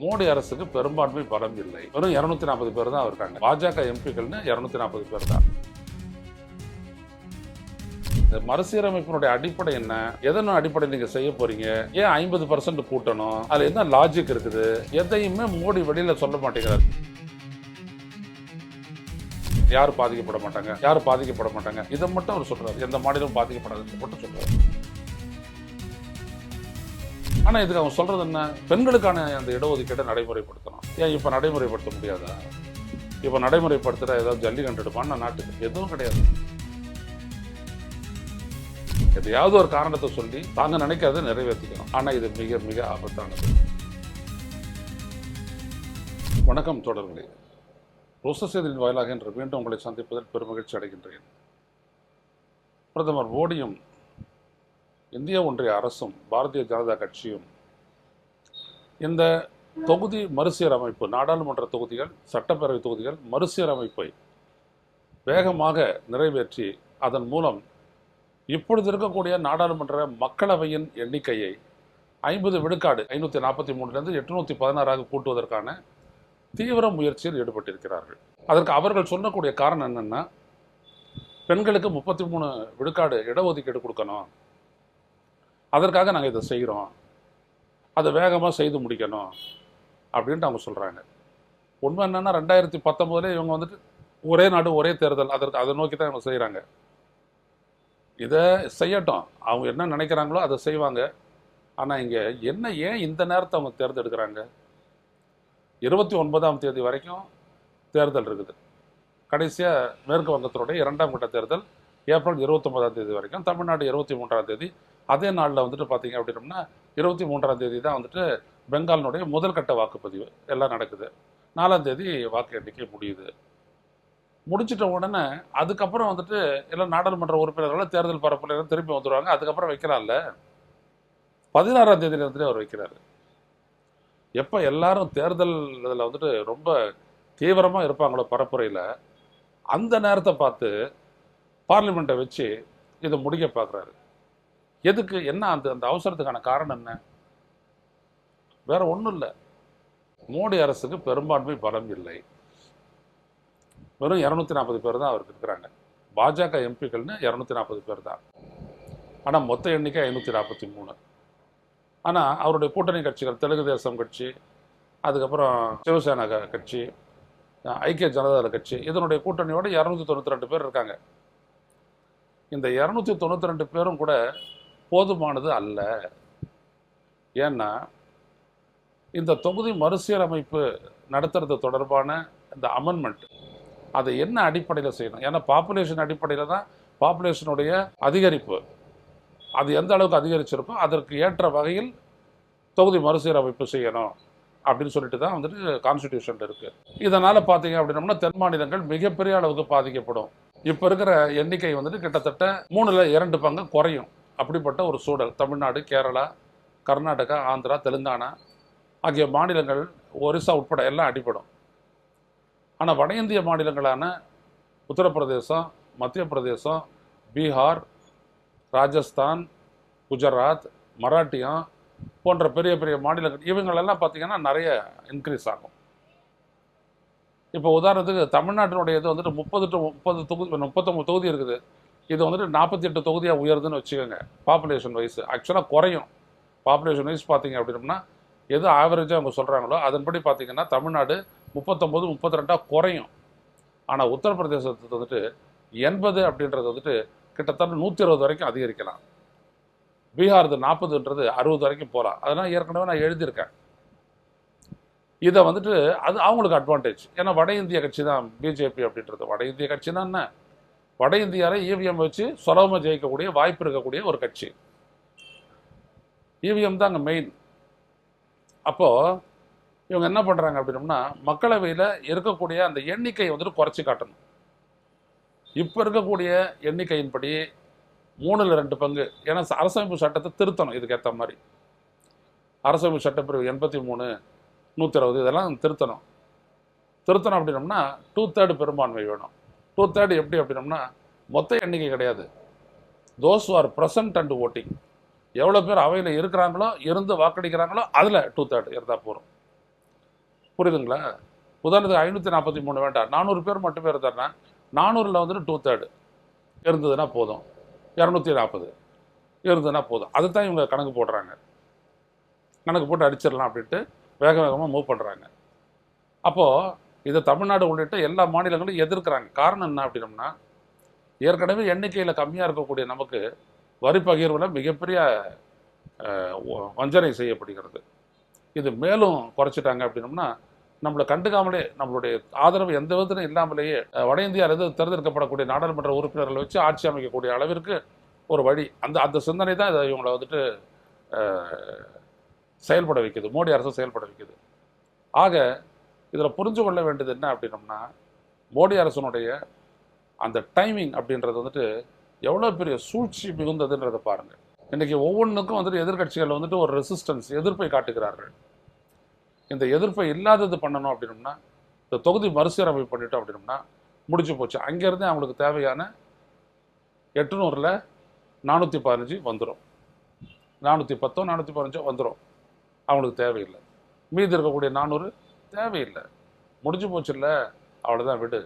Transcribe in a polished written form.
மோடி அரசுக்கு பெரும்பான்மை பலம் இல்லை. வெறும் 240 பேர் தான் இருக்காங்க. பாஜக எம்பிக்கள்னு 240 பேர் தான். இந்த மறுசீரமைப்பினுடைய அடிப்படை என்ன? எதன அடிப்படை நீங்க செய்ய போறீங்க? ஏன் 50% கூட்டணும்? அதுல என்ன லாஜிக் இருக்குது? எதையுமே மோடி வெளியில சொல்ல மாட்டேங்கிறார். யாரு பாதிக்கப்பட மாட்டாங்க, யாரு பாதிக்கப்பட மாட்டாங்க, இதை மட்டும் அவர் சொல்றாரு. எந்த மாநிலம் பாதிக்கப்படாதுன்னு மட்டும் சொல்றாரு. ஆனா இதுக்கு அவங்க சொல்றது என்ன? பெண்களுக்கான அந்த இடஒதுக்கீட்டை நடைமுறைப்படுத்தணும். ஏன் இப்ப நடைமுறைப்படுத்த முடியாதா? இப்ப நடைமுறைப்படுத்துற ஏதாவது ஜல்லிக்கட்டு எடுப்பான்னு நாட்டுக்கு எதுவும் கிடையாது. எதையாவது ஒரு காரணத்தை சொல்லி தாங்க நினைக்கிறத நிறைவேற்றிக்கணும். ஆனா இது மிக மிக ஆபத்தானது. வணக்கம் தொடர்களே. ரோச செய்தியின் வாயிலாக என்று மீண்டும் உங்களை சந்திப்பதில் பெருமகிழ்ச்சி அடைகின்றேன். பிரதமர் மோடியும் இந்திய ஒன்றிய அரசும் பாரதிய ஜனதா கட்சியும் இந்த தொகுதி மறுசீரமைப்பு, நாடாளுமன்ற தொகுதிகள், சட்டப்பேரவை தொகுதிகள் மறுசீரமைப்பை வேகமாக நிறைவேற்றி அதன் மூலம் இப்பொழுது இருக்கக்கூடிய நாடாளுமன்ற மக்களவையின் எண்ணிக்கையை 50 விழுக்காடு 543 816 கூட்டுவதற்கான தீவிர முயற்சியில் ஈடுபட்டிருக்கிறார்கள். அதற்கு அவர்கள் சொல்லக்கூடிய காரணம் என்னன்னா, பெண்களுக்கு 33 விழுக்காடு இடஒதுக்கீடு கொடுக்கணும், அதற்காக நாங்கள் இதை செய்கிறோம், அதை வேகமாக செய்து முடிக்கணும் அப்படின்ட்டு அவங்க சொல்கிறாங்க. உண்மை என்னென்னா 2019 இவங்க வந்துட்டு ஒரே நாடு ஒரே தேர்தல், அதை நோக்கி தான் இவங்க செய்கிறாங்க. இதை செய்யட்டும், அவங்க என்ன நினைக்கிறாங்களோ அதை செய்வாங்க. ஆனால் இங்கே என்ன, ஏன் இந்த நேரத்தை அவங்க தேர்ந்தெடுக்கிறாங்க? 29ஆம் தேதி வரைக்கும் தேர்தல் இருக்குது. கடைசியாக மேற்கு வங்கத்தினுடைய 2ஆம் கட்ட தேர்தல் ஏப்ரல் 29ஆம் தேதி வரைக்கும், தமிழ்நாடு 23ஆம் தேதி. அதே நாளில் வந்துட்டு பார்த்தீங்க அப்படின்னோம்னா 23ஆம் தேதி தான் வந்துட்டு பெங்காலினுடைய முதல் கட்ட வாக்குப்பதிவு எல்லாம் நடக்குது. 4ஆம் தேதி வாக்கு எண்ணிக்கை முடியுது. முடிச்சிட்ட உடனே அதுக்கப்புறம் வந்துட்டு எல்லாம் நாடாளுமன்ற உறுப்பினர்கள் தேர்தல் பரப்புல திருப்பி வந்துடுவாங்க. அதுக்கப்புறம் வைக்கலாம்ல. 16ஆம் தேதியில இருந்துட்டு அவர் வைக்கிறாரு. எப்போ எல்லாரும் தேர்தல் இதில் வந்துட்டு ரொம்ப தீவிரமாக இருப்பாங்களோ பரப்புரையில், அந்த நேரத்தை பார்த்து பார்லிமெண்ட்டை வச்சு இதை முடிக்க பார்க்குறாரு. எதுக்கு? என்ன அந்த அவசரத்துக்கான காரணம் என்ன? வேற ஒன்றும் இல்லை. மோடி அரசுக்கு பெரும்பான்மை பலம் இல்லை. வெறும் 240 பேர் தான் அவருக்கு இருக்கிறாங்க. பாஜக எம்பிக்கள்னு 240 பேர் தான். ஆனால் மொத்த எண்ணிக்கை 543. ஆனால் அவருடைய கூட்டணி கட்சிகள், தெலுங்கு தேசம் கட்சி, அதுக்கப்புறம் சிவசேனா கட்சி, ஐக்கிய ஜனதாதள கட்சி, இதனுடைய கூட்டணியோட 292 பேர் இருக்காங்க. இந்த 292 பேரும் கூட போதுமானது அல்ல. ஏன்னா இந்த தொகுதி மறுசீரமைப்பு நடத்துறது தொடர்பான இந்த அமெண்ட்மெண்ட், அதை என்ன அடிப்படையில் செய்யணும்? ஏன்னா பாப்புலேஷன் அடிப்படையில் தான் பாப்புலேஷனுடைய அதிகரிப்பு, அது எந்த அளவுக்கு அதிகரிச்சிருக்கோ அதற்கு ஏற்ற வகையில் தொகுதி மறுசீரமைப்பு செய்யணும் அப்படின்னு சொல்லிட்டு தான் வந்துட்டு கான்ஸ்டிடியூஷன் இருக்கு. இதனால பார்த்தீங்க அப்படின்னோம்னா தென் மாநிலங்கள் மிகப்பெரிய அளவுக்கு பாதிக்கப்படும். இப்போ இருக்கிற எண்ணிக்கை வந்துட்டு கிட்டத்தட்ட 3/2 பங்கு குறையும். அப்படிப்பட்ட ஒரு சூழல் தமிழ்நாடு, கேரளா, கர்நாடகா, ஆந்திரா, தெலுங்கானா ஆகிய மாநிலங்கள், ஒரிசா உட்பட எல்லாம் அடிபடும். ஆனால் வட இந்திய மாநிலங்களான உத்தரப்பிரதேசம், மத்திய பிரதேசம், பீகார், ராஜஸ்தான், குஜராத், மராட்டியம் போன்ற பெரிய பெரிய மாநிலங்கள், இவங்களெல்லாம் பார்த்தீங்கன்னா நிறைய இன்க்ரீஸ் ஆகும். இப்போ உதாரணத்துக்கு தமிழ்நாட்டினுடைய இது வந்துட்டு 30 to 30 தொகுதி, 39 தொகுதி இருக்குது. இது வந்துட்டு 48 தொகுதியாக உயருதுன்னு வச்சுக்கோங்க. பாப்புலேஷன் வைஸ் ஆக்சுவலாக குறையும். பாப்புலேஷன் வைஸ் பார்த்தீங்க அப்படின்னா எது ஆவரேஜாக அவங்க சொல்கிறாங்களோ அதன்படி பார்த்தீங்கன்னா தமிழ்நாடு 39, 32 குறையும். ஆனால் உத்தரப்பிரதேசத்துக்கு வந்துட்டு 80 அப்படின்றது வந்துட்டு கிட்டத்தட்ட 120 வரைக்கும் அதிகரிக்கலாம். பீகார் 40ன்றது 60 வரைக்கும் போகலாம். அதெல்லாம் ஏற்கனவே நான் எழுதியிருக்கேன். இதை வந்துட்டு அது அவங்களுக்கு அட்வான்டேஜ். ஏன்னா வட இந்திய கட்சி தான் பிஜேபி அப்படின்றது. வட இந்திய கட்சி தான் என்ன, வட இந்தியாவில் இவிஎம் வச்சு சுலபமாக ஜெயிக்கக்கூடிய வாய்ப்பு இருக்கக்கூடிய ஒரு கட்சி. இவிஎம் தான் அங்கே மெயின். அப்போது இவங்க என்ன பண்ணுறாங்க அப்படின்னோம்னா மக்களவையில் இருக்கக்கூடிய அந்த எண்ணிக்கையை வந்துட்டு குறைச்சி காட்டணும். இப்போ இருக்கக்கூடிய எண்ணிக்கையின்படி 3/2 பங்கு. ஏன்னா அரசமைப்பு சட்டத்தை திருத்தணும். இதுக்கேற்ற மாதிரி அரசமைப்பு சட்டப்பிரிவு 83, 160 இதெல்லாம் திருத்தணும் அப்படின்னோம்னா 2/3 பெரும்பான்மை வேணும். 2/3 எப்படி அப்படின்னோம்னா மொத்த எண்ணிக்கை கிடையாது. Those are present and voting, எவ்வளோ பேர் அவையில் இருக்கிறாங்களோ, இருந்து வாக்களிக்கிறாங்களோ அதில் 2/3 இருந்தால் போகிறோம். புரியுதுங்களா? உதாரணத்துக்கு 543 வேண்டாம், 400 பேர் மட்டுமே இருந்தாருன்னா 400ல் வந்துட்டு 2/3 இருந்ததுன்னா போதும், 240 இருந்ததுன்னா போதும். அதுதான் இவங்க கணக்கு போடுறாங்க. கணக்கு போட்டு அடிச்சிடலாம் அப்படின்ட்டு வேக வேகமாக மூவ் பண்ணுறாங்க. அப்போது இதை தமிழ்நாடு உள்ளிட்ட எல்லா மாநிலங்களும் எதிர்க்கிறாங்க. காரணம் என்ன அப்படின்னம்னா, ஏற்கனவே எண்ணிக்கையில் கம்மியாக இருக்கக்கூடிய நமக்கு வரி பகிர்வில் மிகப்பெரிய வஞ்சனை செய்யப்படுகிறது. இது மேலும் குறைச்சிட்டாங்க அப்படின்னம்னா, நம்மளை கண்டுக்காமலே நம்மளுடைய ஆதரவு எந்த விதத்திலும் இல்லாமலேயே வட இந்தியாவிலிருந்து தேர்ந்தெடுக்கப்படக்கூடிய நாடாளுமன்ற உறுப்பினர்களை வச்சு ஆட்சி அமைக்கக்கூடிய அளவிற்கு ஒரு வழி. அந்த அந்த சிந்தனை தான் இதை இவங்களை வந்துட்டு செயல்பட வைக்குது, மோடி அரசு செயல்பட வைக்குது. ஆக இதில் புரிஞ்சு கொள்ள வேண்டியது என்ன அப்படின்னம்னா, மோடி அரசனுடைய அந்த டைமிங் அப்படின்றது வந்துட்டு எவ்வளோ பெரிய சூழ்ச்சி மிகுந்ததுன்றதை பாருங்கள். இன்றைக்கி ஒவ்வொன்றுக்கும் வந்துட்டு எதிர்கட்சிகள் வந்துட்டு ஒரு ரெசிஸ்டன்ஸ், எதிர்ப்பை காட்டுகிறார்கள். இந்த எதிர்ப்பை இல்லாதது பண்ணணும் அப்படின்னம்னா, இந்த தொகுதி மறுசீரமைப்பு பண்ணிட்டோம் அப்படின்னம்னா முடிஞ்சு போச்சு. அங்கேருந்து அவங்களுக்கு தேவையான 800ல் 415 வந்துடும், 410 415 வந்துடும். அவங்களுக்கு தேவையில்லை. மீதி இருக்கக்கூடிய 400 தேவையில்லை, முடிஞ்சு போச்சு. இல்லை, அவ்வளோதான், விடு.